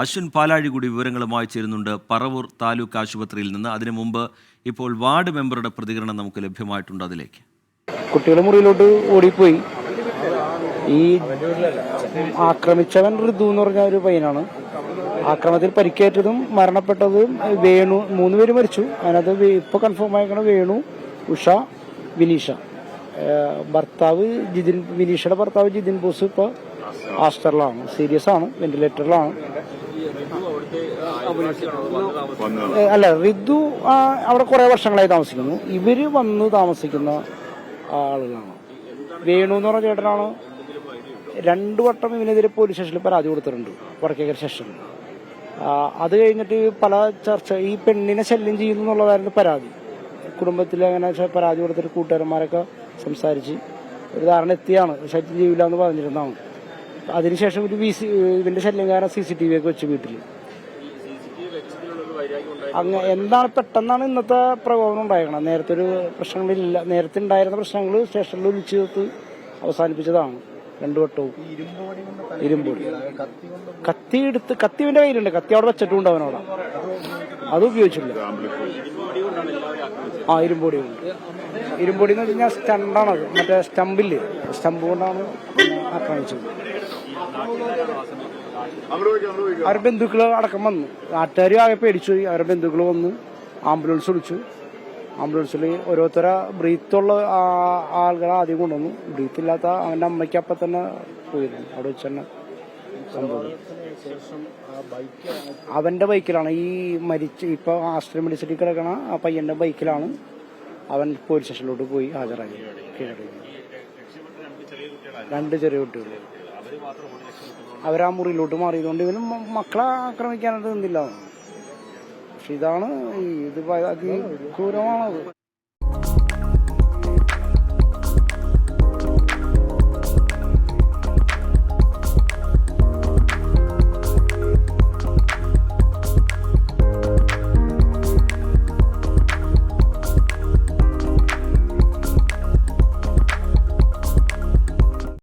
അശ്വിൻ പാലാഴി കൂടി വിവരങ്ങളുമായി ചേരുന്നുണ്ട് പറവൂർ താലൂക്ക് ആശുപത്രിയിൽ നിന്ന്. അതിനു മുമ്പ് ഇപ്പോൾ വാർഡ് മെമ്പറുടെ പ്രതികരണം നമുക്ക് ലഭ്യമായിട്ടുണ്ട്. അതിലേക്ക് കുട്ടികൾ മുറിയിലോട്ട് ഓടിപ്പോയി. ഈ ആക്രമിച്ചവൻ ഋതു എന്ന് പറഞ്ഞ ഒരു പയ്യനാണ്. ആക്രമണത്തിൽ പരിക്കേറ്റതും മരണപ്പെട്ടതും വേണു, 3 പേര് മരിച്ചു. അതിനകത്ത് ഇപ്പൊ കൺഫേം ആയിരിക്കണം വേണു, ഉഷ, വിനീഷ. ഭർത്താവ് ജിതിൻ, വിനീഷയുടെ ഭർത്താവ് ജിതിൻ ബോസ് ഇപ്പൊ ആസ്റ്ററിലാണ്, സീരിയസ് ആണ്, വെന്റിലേറ്ററിലാണ്. അല്ല, ഋതു അവിടെ കുറെ വർഷങ്ങളായി താമസിക്കുന്നു. ഇവര് വന്ന് താമസിക്കുന്ന ആളുകളാണ്. വേണു എന്ന് പറഞ്ഞ ചേട്ടനാണ് 2 വട്ടം ഇവനെതിരെ പോലീസ് സ്റ്റേഷനിൽ പരാതി കൊടുത്തിട്ടുണ്ട്, വടക്കേക്കര സ്റ്റേഷനിൽ. അത് കഴിഞ്ഞിട്ട് പല ചർച്ച, ഈ പെണ്ണിനെ ശല്യം ചെയ്യുന്നു എന്നുള്ളതായിരുന്നു പരാതി. കുടുംബത്തിൽ അങ്ങനെ പരാതി കൊടുത്തിട്ട് കൂട്ടുകാരന്മാരൊക്കെ സംസാരിച്ച് ഒരു ധാരണ എത്തിയാണ് ശല്യം ചെയ്യില്ല എന്ന് പറഞ്ഞിരുന്നതാണ്. അതിനുശേഷം ഇവന്റെ ശല്യം കാരണം CCTV ഒക്കെ വെച്ച് വീട്ടിൽ. അങ്ങനെ എന്താണ് പെട്ടെന്നാണ് ഇന്നത്തെ പ്രകോപനം ഉണ്ടായിരിക്കണം. നേരത്തെ ഒരു പ്രശ്നങ്ങളില്ല, നേരത്തെ ഉണ്ടായിരുന്ന പ്രശ്നങ്ങൾ സ്റ്റേഷനിൽ വിളിച്ചു ചേർത്ത് അവസാനിപ്പിച്ചതാണ് 2 വട്ടവും. ഇരുമ്പോടി കത്തി ഇവന്റെ കയ്യിലുണ്ട്, കത്തി അവിടെ വെച്ചിട്ടുണ്ട് അവനോട്, അത് ഉപയോഗിച്ചില്ല. ഇരുമ്പോടി ഉണ്ട്. ഇരുമ്പോടി എന്ന് വെച്ച് കഴിഞ്ഞാൽ സ്റ്റണ്ടാണത്, മറ്റേ സ്റ്റമ്പ് കൊണ്ടാണ് ആക്രമിച്ചത്. അവരുടെ ബന്ധുക്കൾ അടക്കം വന്നു, നാട്ടുകാർ ആകെ പേടിച്ചു. അവരുടെ ബന്ധുക്കൾ വന്ന് ആംബുലൻസ് വിളിച്ചു. ആംബുലൻസിൽ ഓരോരുത്തര ബ്രീത്തുള്ള ആളുകളെ ആദ്യം കൊണ്ടുവന്നു. ബ്രീത്ത് ഇല്ലാത്ത അവന്റെ അമ്മയ്ക്ക് അപ്പം തന്നെ പോയിരുന്നു, അവിടെ വെച്ച് തന്നെ സംഭവം. അവന്റെ ബൈക്കിലാണ് ഈ ഇപ്പൊ ആശ്രയ മെഡിസിറ്റി കിടക്കണ ആ പയ്യന്റെ ബൈക്കിലാണ് അവൻ പോലീസ് സ്റ്റേഷനിലോട്ട് പോയി ഹാജരായി. കീഴടങ്ങി 2 ചെറിയ കുട്ടികൾ. അവരാ മുറിയിലോട്ട് മാറിയതുകൊണ്ട് ഇവനും മക്കളെ ആക്രമിക്കാനായിട്ട് നിന്നില്ല. പക്ഷെ ഇതാണ് ഇത് ക്രൂരമാണത്.